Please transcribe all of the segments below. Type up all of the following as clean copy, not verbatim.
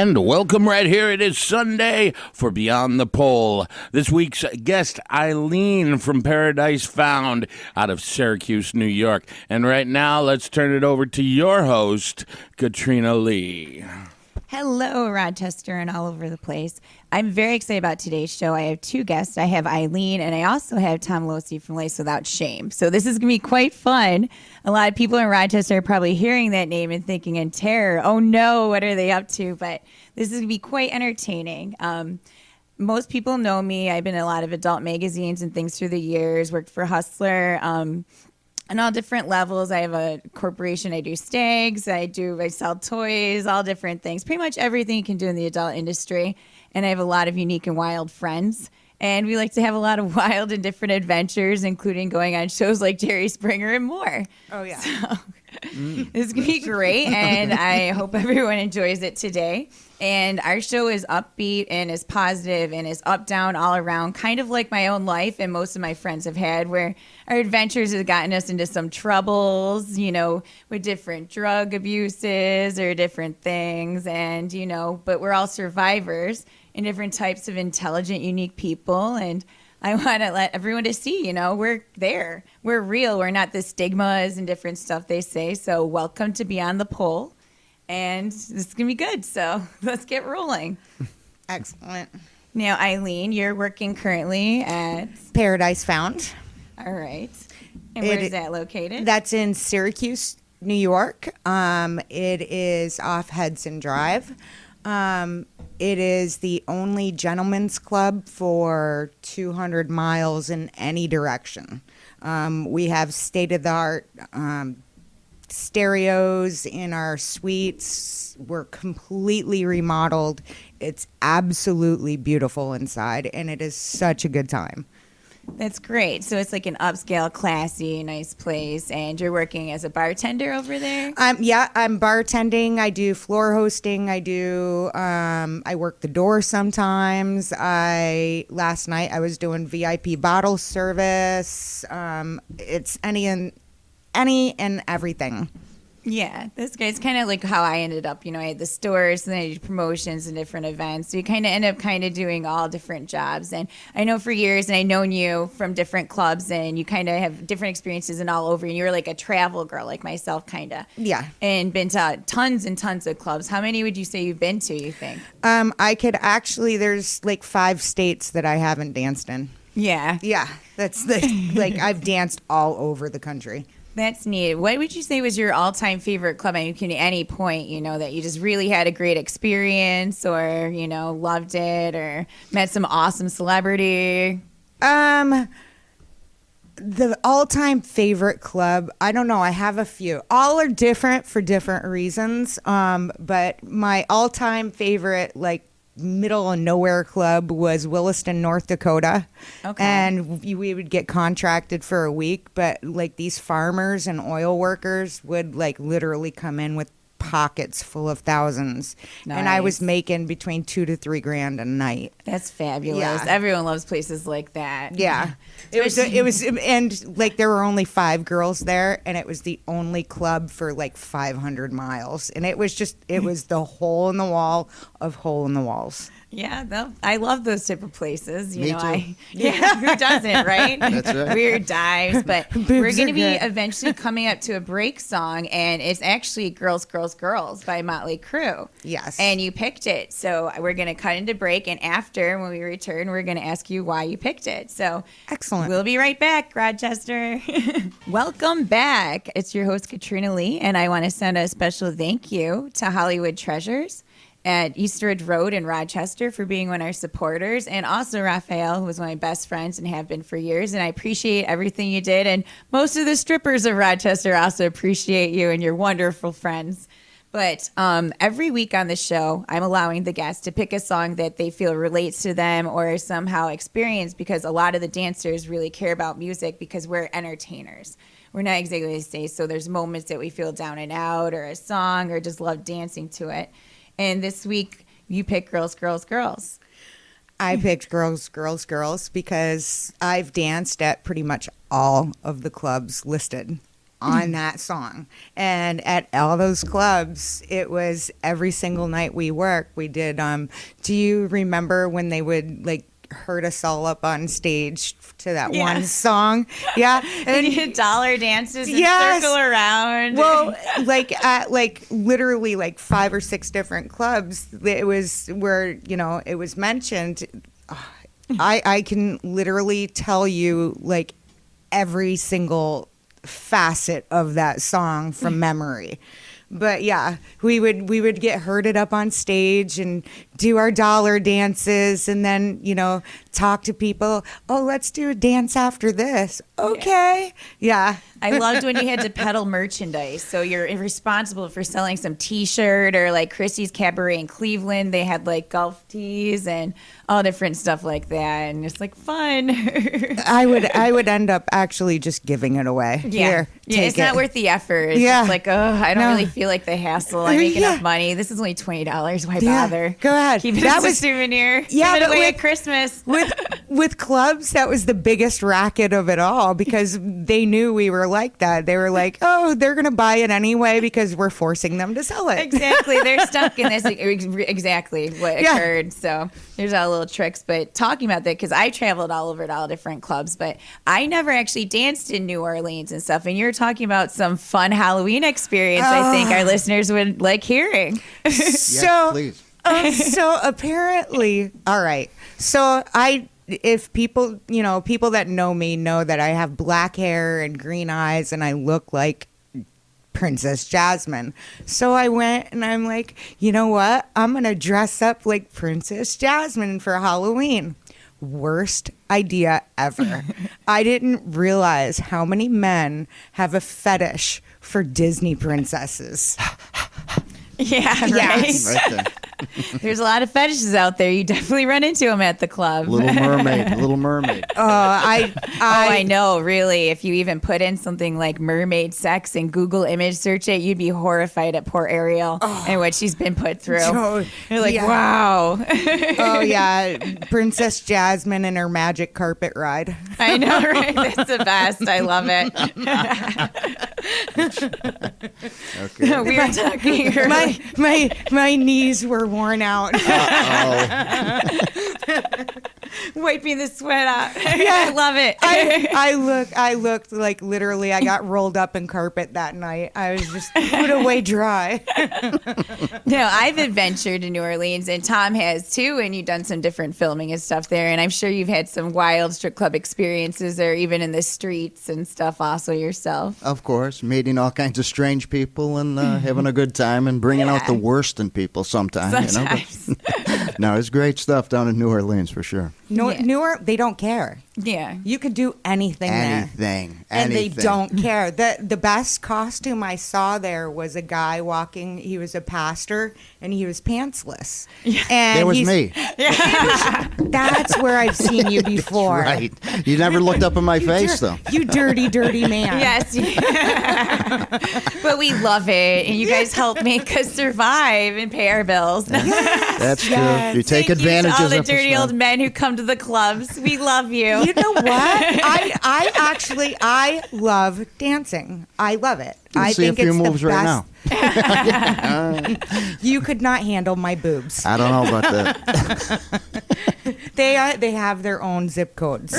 And welcome right here. It is Sunday for Beyond the Pole. This week's guest, Eileen from Paradise Found out of Syracuse, New York. And right now, let's turn it over to your host, Katrina Lee. Hello, Rochester and all over the place. I'm very excited about today's show. I have two guests. I have Eileen, and I also have Tom Loce from Loce Without Shame. So this is going to be quite fun. A lot of people in Rochester are probably hearing that name and thinking in terror, oh no, what are they up to? But this is going to be quite entertaining. Most people know me. I've been in a lot of adult magazines and things through the years, worked for Hustler, on all different levels. I have a corporation. I do stags. I sell toys, all different things. Pretty much everything you can do in the adult industry. And I have a lot of unique and wild friends. And we like to have a lot of wild and different adventures, including going on shows like Jerry Springer and more. Oh, yeah. So it's going to be great. And I hope everyone enjoys it today. And our show is upbeat and is positive and is up, down, all around, kind of like my own life and most of my friends have had, where our adventures have gotten us into some troubles, you know, with different drug abuses or different things. And, you know, but we're all survivors and different types of intelligent, unique people. And I want to let everyone to see, you know, we're there. We're real. We're not the stigmas and different stuff they say. So welcome to Beyond the Pole. And this is going to be good. So let's get rolling. Excellent. Now, Eileen, you're working currently at Paradise Found. All right. And where is that located? That's in Syracuse, New York. It is off Hudson Drive. It is the only gentleman's club for 200 miles in any direction. We have state-of-the-art stereos in our suites. We're completely remodeled. It's absolutely beautiful inside, and it is such a good time. That's great. So it's like an upscale, classy, nice place, and you're working as a bartender over there? Yeah, I'm bartending. I do floor hosting. I work the door sometimes. Last night I was doing VIP bottle service. It's any and everything. Yeah, this guy's kind of like how I ended up. You know, I had the stores and then I did promotions and different events. So you kind of end up kind of doing all different jobs. And I know for years, and I've known you from different clubs, and you kind of have different experiences and all over. And you're like a travel girl like myself, kind of. Yeah. And been to tons and tons of clubs. How many would you say you've been to, you think? There's like 5 states that I haven't danced in. Yeah. Yeah, that's like I've danced all over the country. That's neat. What would you say was your all-time favorite club? I mean, can at any point, you know, that you just really had a great experience or, you know, loved it or met some awesome celebrity? The all-time favorite club, I don't know. I have a few. All are different for different reasons. But my all-time favorite, like, middle of nowhere club was Williston, North Dakota. Okay. And we would get contracted for a week, but like these farmers and oil workers would like literally come in with pockets full of thousands. Nice. And I was making between $2,000 to $3,000 a night. That's fabulous. Yeah. Everyone loves places like that. Yeah. It was, and like there were only 5 girls there, and it was the only club for like 500 miles. And it was the hole in the wall of hole in the walls. Yeah, I love those type of places. Me too. Who doesn't, right? That's right. Weird dives, but we're going to be eventually coming up to a break song, and it's actually "Girls, Girls, Girls" by Motley Crue. Yes, and you picked it, so we're going to cut into break, and after when we return, we're going to ask you why you picked it. So excellent. We'll be right back, Rochester. Welcome back. It's your host Katrina Lee, and I want to send a special thank you to Hollywood Treasures at Eastridge Road in Rochester for being one of our supporters, and also Raphael, who was one of my best friends and have been for years, and I appreciate everything you did, and most of the strippers of Rochester also appreciate you and your wonderful friends. But every week on the show, I'm allowing the guests to pick a song that they feel relates to them or somehow experience, because a lot of the dancers really care about music because we're entertainers. We're not exactly the same, so there's moments that we feel down and out or a song or just love dancing to it. And this week, you picked Girls, Girls, Girls. I picked Girls, Girls, Girls because I've danced at pretty much all of the clubs listed. on that song. And at all those clubs, it was every single night we worked. We did, do you remember when they would like herd us all up on stage to that one song? Yeah. And you did dollar dances and Yes. circle around. Well, like at like literally like 5 or 6 different clubs, it was where, you know, it was mentioned. I can literally tell you like every single facet of that song from memory. But yeah, we would get herded up on stage and do our dollar dances, and then, you know, talk to people. Oh, let's do a dance after this. Okay. Yeah. I loved when you had to peddle merchandise. So you're responsible for selling some T-shirt, or like Christie's Cabaret in Cleveland. They had like golf tees and all different stuff like that, and it's like fun. I would end up actually just giving it away. Here, yeah, take it's not it. worth the effort. It's Yeah. just like, oh, I don't No. really feel like the hassle. I make Yeah. enough money. This is only $20. Why Yeah. bother? Go ahead. Keep it That as a was- souvenir. Yeah, Give it but away with- at Christmas. With clubs, that was the biggest racket of it all, because they knew we were like that. They were like, oh, they're going to buy it anyway because we're forcing them to sell it. Exactly. They're stuck in this. Exactly what Yeah. occurred. So there's all little tricks. But talking about that, because I traveled all over to all different clubs, but I never actually danced in New Orleans and stuff. And you're talking about some fun Halloween experience I think our listeners would like hearing. So, please. so apparently, all right. So if people, you know, people that know me know that I have black hair and green eyes and I look like Princess Jasmine. So I went and I'm like, you know what? I'm going to dress up like Princess Jasmine for Halloween. Worst idea ever. I didn't realize how many men have a fetish for Disney princesses. Yeah, right. Yes. Right there. There's a lot of fetishes out there. You definitely run into them at the club. Little Mermaid. Little Mermaid. I know, really. If you even put in something like mermaid sex and Google image search it, you'd be horrified at poor Ariel and what she's been put through. So, You're like, yeah. wow. Oh yeah, Princess Jasmine and her magic carpet ride. I know, right? That's the best. I love it. Okay. We were talking earlier. My knees were worn out. Wiping the sweat out. I love it. I looked like literally I got rolled up in carpet that night. I was just put away dry. No, I've adventured in New Orleans, and Tom has too, and you've done some different filming and stuff there, and I'm sure you've had some wild strip club experiences there, even in the streets and stuff also yourself. Of course, meeting all kinds of strange people and having a good time and bringing out the worst in people sometimes. Sometimes. You know? But, no, it's great stuff down in New Orleans for sure. Yeah. Newark, they don't care. Yeah. You could do anything there. Anything. And they anything. don't care. The best costume I saw there was a guy walking. He was a pastor, and he was pantsless. And That was he's- me. That's where I've seen you before. Right. You never looked up in my face, though. You dirty, dirty man. Yes. But we love it, and you guys help make us survive and pay our bills. That's true. Yes. You take Thank you advantage to all of the it. dirty old men who come to the clubs. We love you. You know what? I love dancing. I love it. I see a think few it's moves the right best. now. You could not handle my boobs. I don't know about that. They have their own zip codes.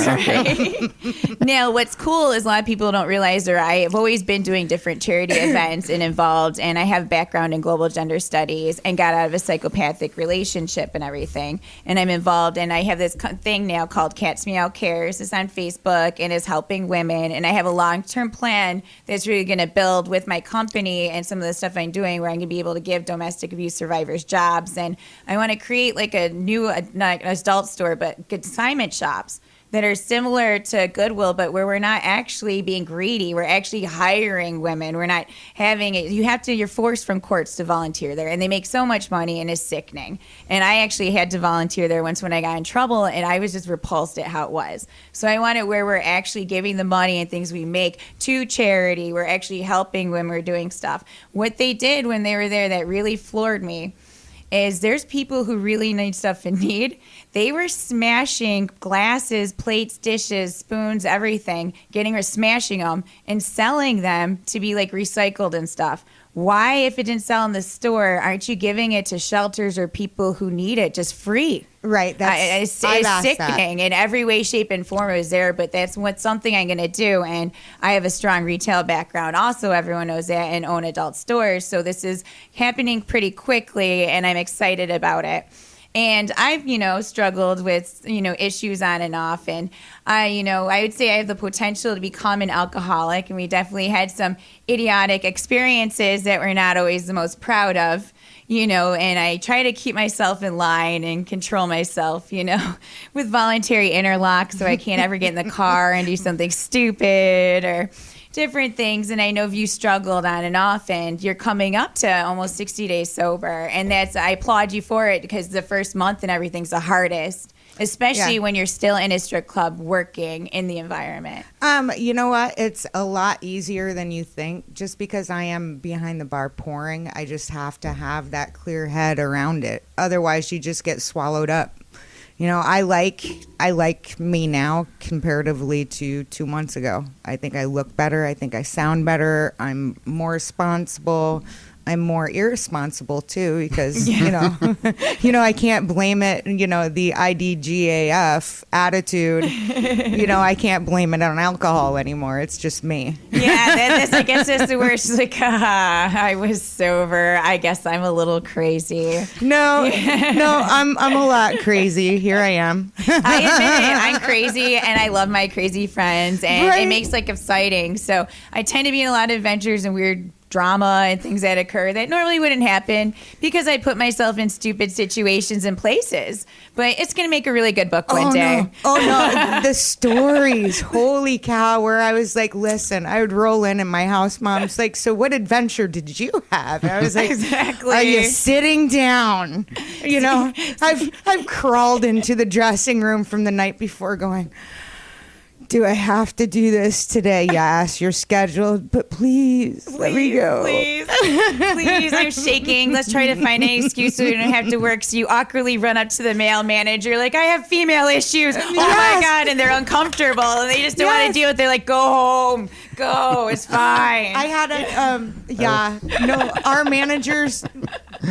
Now, what's cool is a lot of people don't realize, or I've always been doing different charity events and involved, and I have a background in global gender studies and got out of a psychopathic relationship and everything. And I'm involved, and I have this thing now called Cats Meow Cares. It's on Facebook and is helping women. And I have a long-term plan that's really going to build with my company and some of the stuff I'm doing where I'm going to be able to give domestic abuse survivors jobs. And I want to create like a new, not an adult store, but consignment shops that are similar to Goodwill, but where we're not actually being greedy. We're actually hiring women. We're not having it. You're forced from courts to volunteer there, and they make so much money, and it's sickening. And I actually had to volunteer there once when I got in trouble, and I was just repulsed at how it was. So I want it where we're actually giving the money and things we make to charity. We're actually helping when we're doing stuff. What they did when they were there that really floored me is there's people who really need stuff in need. They were smashing glasses, plates, dishes, spoons, everything, smashing them and selling them to be like recycled and stuff. Why, if it didn't sell in the store, aren't you giving it to shelters or people who need it just free? Right. It's sickening in every way, shape, and form. It was there, but that's something I'm going to do. And I have a strong retail background. Also, everyone knows that, and own adult stores. So this is happening pretty quickly, and I'm excited about it. And I've, struggled with, issues on and off. And I would say I have the potential to become an alcoholic. And we definitely had some idiotic experiences that we're not always the most proud of, and I try to keep myself in line and control myself, with voluntary interlock so I can't ever get in the car and do something stupid or different things. And I know you struggled on and off, and you're coming up to almost 60 days sober. And I applaud you for it, because the first month and everything's the hardest, especially when you're still in a strip club working in the environment. You know what? It's a lot easier than you think. Just because I am behind the bar pouring, I just have to have that clear head around it. Otherwise, you just get swallowed up. I like me now comparatively to 2 months ago. I think I look better. I think I sound better. I'm more responsible. I'm more irresponsible too, because I can't blame it. The IDGAF attitude. I can't blame it on alcohol anymore. It's just me. Yeah, I guess that's the worst. Like, I was sober. I guess I'm a little crazy. No, I'm a lot crazy. Here I am. I admit it. I'm crazy, and I love my crazy friends, and it makes exciting. So I tend to be in a lot of adventures and weird drama and things that occur that normally wouldn't happen, because I put myself in stupid situations and places. But it's going to make a really good book one day. No. Oh, no. The stories. Holy cow. Where I was like, listen, I would roll in and my house mom's like, so what adventure did you have? And I was like, exactly. Are you sitting down? I've crawled into the dressing room from the night before going, do I have to do this today? Yes, you're scheduled, but please let me go. Please, I'm shaking. Let's try to find an excuse so we don't have to work. So you awkwardly run up to the male manager like, I have female issues. Oh my God. And they're uncomfortable and they just don't want to deal with it. They're like, go home. Go. It's fine. I had our managers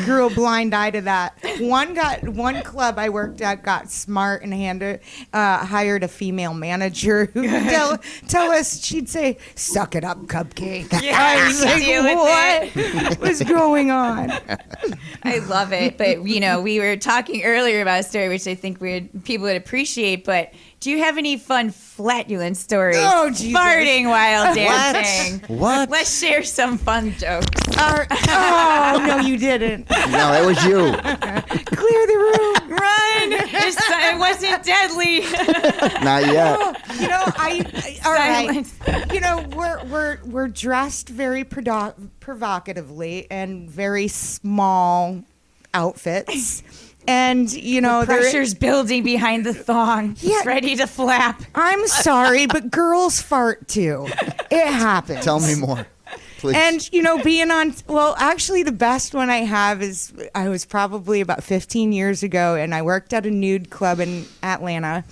grew a blind eye to that. One club I worked at got smart and hired a female manager who would tell us, she'd say, suck it up, cupcake. Yeah, I was like, what was going on? I love it. But, we were talking earlier about a story, which I think people would appreciate, but do you have any fun flatulent stories? Oh, Jesus. Farting while dancing. What? Let's share some fun jokes. Oh, no, you didn't. No, it was you. Clear the room. Run. It wasn't deadly. Not yet. All right. We're dressed very provocatively and very small outfits. And, the pressure's building behind the thong. Yeah. It's ready to flap. I'm sorry, but girls fart too. It happens. Tell me more, please. And, being on, actually the best one I have is, I was probably about 15 years ago, and I worked at a nude club in Atlanta,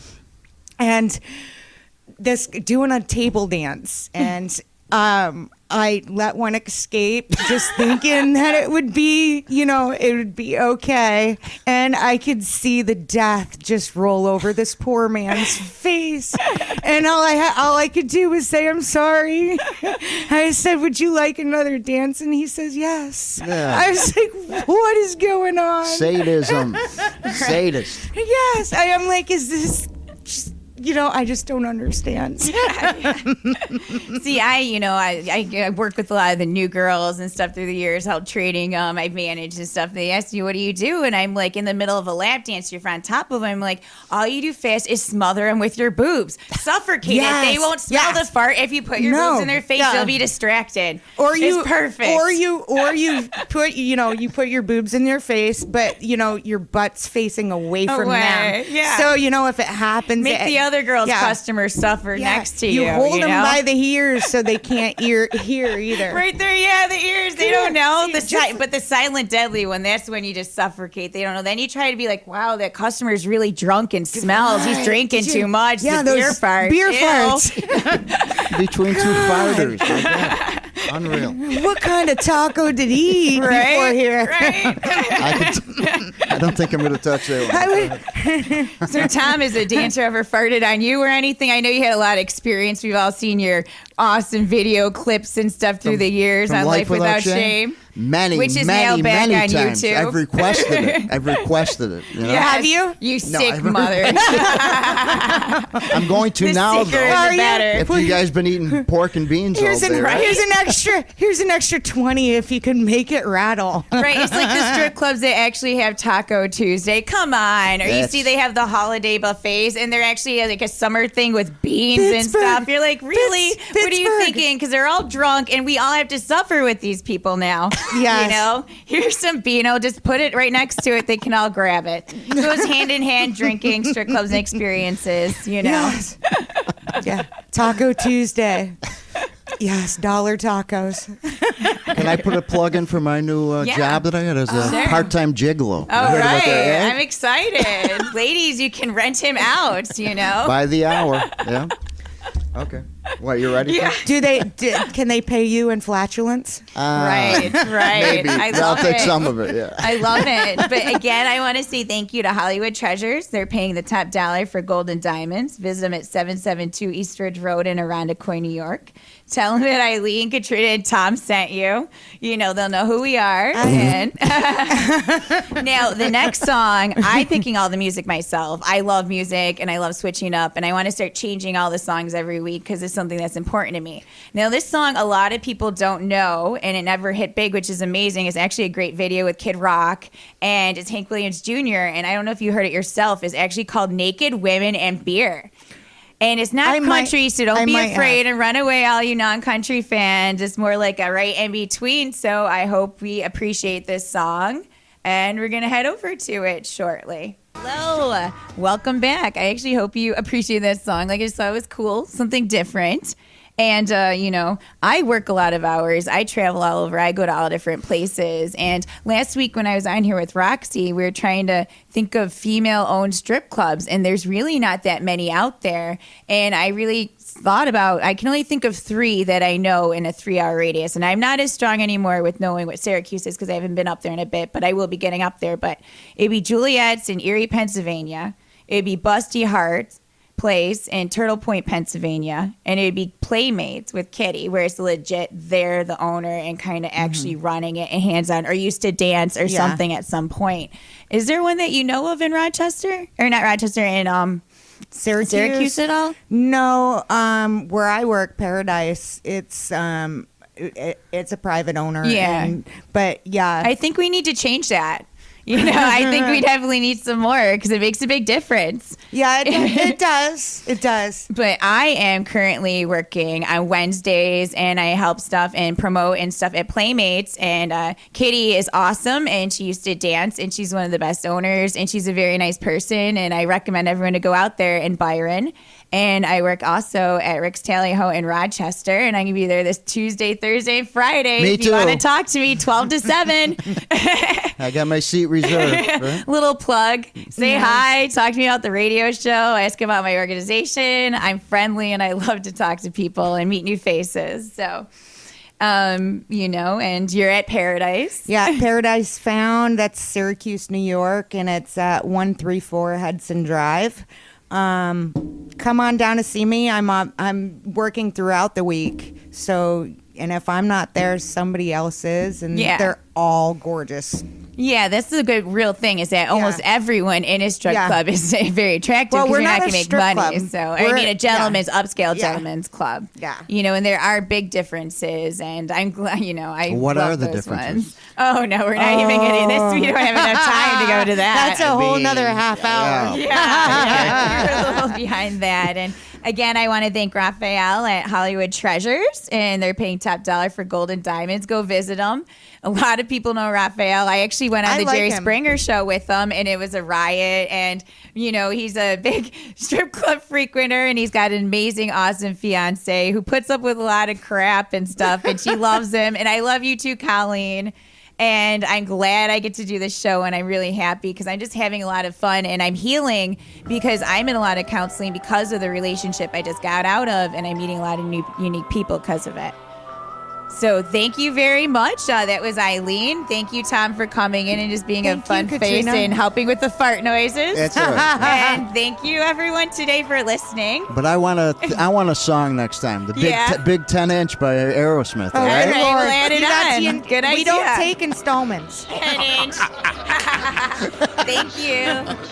and doing a table dance, and I let one escape, just thinking that it would be, it would be okay. And I could see the death just roll over this poor man's face. And all I could do was say, I'm sorry. I said, would you like another dance? And he says, yes. Yeah. I was like, what is going on? Sadism. Sadist. Yes. I am like, is this just... I just don't understand. See, I work with a lot of the new girls and stuff through the years, help training them. I've managed and stuff. They ask me, what do you do? And I'm like, in the middle of a lap dance, you're on top of them. I'm like, all you do fast is smother them with your boobs. Suffocate it. They won't smell the fart. If you put your boobs in their face, they'll be distracted. It's perfect. Or you put your boobs in their face, but your butt's facing away from them. Yeah. So if it happens, make the other girl's Yeah. customers suffer next to you. You hold them know? by the ears so they can't hear either. Right there, yeah, the ears. They don't know. See, But the silent deadly one, that's when you just suffocate. They don't know. Then you try to be like, wow, that customer's really drunk and smells. He's drinking too much. Yeah, the beer those farts. beer Ew. farts. Between two fighters. My God. Unreal. What kind of taco did he eat before here? Right. I don't think I'm going to touch that one. So, Tom, has a dancer ever farted on you or anything? I know you had a lot of experience. We've all seen your awesome video clips and stuff through the years From on Life Without Shame. Many, Which is many, mailbag many on times. YouTube. I've requested it. You know? Yes, Have you? You No, sick I haven't. mother. I'm going to The now, sicker though. the better. If you guys been eating pork and beans all day, right? Here's an extra 20 if you can make it rattle. Right, it's like the strip clubs that actually have Taco Tuesday. Come on. Or you Yes. see they have the holiday buffets and they're actually like a summer thing with beans and Pittsburgh. stuff. You're like, really? What are you Pittsburgh. thinking? Because they're all drunk and we all have to suffer with these people now. Yes. You know? Here's some Beano. Just put it right next to it. They can all grab it. Goes hand in hand drinking, strip clubs and experiences, you know? Yes. Yeah. Taco Tuesday. Yes, dollar tacos. Can I put a plug in for my new Yeah. job that I had as a Sure. part-time gigolo? You All heard about right. that, eh? I'm excited. Ladies, you can rent him out, you know? By the hour. Yeah. Okay. What, you ready? Yeah. Can they pay you in flatulence? Right. Maybe. I I'll love take it. some of it, yeah. I love it. But again, I want to say thank you to Hollywood Treasures. They're paying the top dollar for gold and diamonds. Visit them at 772 East Ridge Road in Arundecoy, New York. Tell them that Eileen, Katrina, and Tom sent you. You know, they'll know who we are. And now, the next song, I'm picking all the music myself. I love music and I love switching up. And I want to start changing all the songs every week because it's something that's important to me. Now, this song, a lot of people don't know, and it never hit big, which is amazing. It's actually a great video with Kid Rock, and it's Hank Williams Jr., and I don't know if you heard it yourself. It's actually called Naked Women and Beer. And it's not country, so don't be afraid and run away, all you non-country fans. It's more like a right in between, so I hope we appreciate this song, and we're going to head over to it shortly. Hello, welcome back. I actually hope you appreciate this song. Like I just thought it was cool, something different. And, you know, I work a lot of hours. I travel all over. I go to all different places. And last week when I was on here with Roxy, we were trying to think of female-owned strip clubs. And there's really not that many out there. And I really thought about, I can only think of 3 that I know in a 3-hour radius. And I'm not as strong anymore with knowing what Syracuse is because I haven't been up there in a bit. But I will be getting up there. But it'd be Juliet's in Erie, Pennsylvania. It'd be Busty Heart's place in Turtle Point, Pennsylvania, and it'd be Playmates with Kitty, where it's legit they're the owner and kind of actually running it and hands-on, or used to dance or something at some point. Is there one that you know of in Rochester? Or not Rochester, in Syracuse at all? No, where I work, Paradise, it's it's a private owner. Yeah. But yeah. I think we need to change that. You know, I think we definitely need some more because it makes a big difference. Yeah, it does. It does. But I am currently working on Wednesdays, and I help stuff and promote and stuff at Playmates. And Katie is awesome, and she used to dance, and she's one of the best owners, and she's a very nice person. And I recommend everyone to go out there in Byron. And I work also at Rick's Tally Ho in Rochester, and I'm going to be there this Tuesday, Thursday, and Friday. Me if too. you want to talk to me, 12 to 7. I got my seat reserved. Right? Little plug. Say hi. Talk to me about the radio show. Ask about my organization. I'm friendly, and I love to talk to people and meet new faces. So, you know, and you're at Paradise. Yeah, Paradise Found. That's Syracuse, New York, and it's at 134 Hudson Drive. Come on down to see me. I'm working throughout the week, so and if I'm not there, somebody else is, and they're all gorgeous. Yeah, that's the good real thing is that almost everyone in a strip club is very attractive because Well, we're you're not not going to a make strip money. club. So I mean, a gentleman's upscale Yeah. gentleman's club. Yeah. You know, and there are big differences, and I'm glad. You know, I What love are the those differences? ones. Oh no, we're not even getting this. We don't have enough time to go to that. That's a whole nother half hour. Yeah, you're a little behind that. And again, I want to thank Raphael at Hollywood Treasures, and they're paying top dollar for gold and diamonds. Go visit them. A lot of people know Raphael. I actually went on I the like Jerry him. Springer show with him, and it was a riot. And, he's a big strip club frequenter, and he's got an amazing, awesome fiance who puts up with a lot of crap and stuff, and she loves him. And I love you too, Colleen. And I'm glad I get to do this show, and I'm really happy because I'm just having a lot of fun, and I'm healing because I'm in a lot of counseling because of the relationship I just got out of, and I'm meeting a lot of new, unique people because of it. So thank you very much. That was Eileen. Thank you, Tom, for coming in and just being Thank a fun you, face Katrina. and helping with the fart noises. That's all right. And thank you, everyone, today for listening. But I want a song next time. The big Yeah. big 10-inch by Aerosmith. All All right. right, we'll add it You got on. the- Good idea. We don't take installments. 10 inch. Thank you.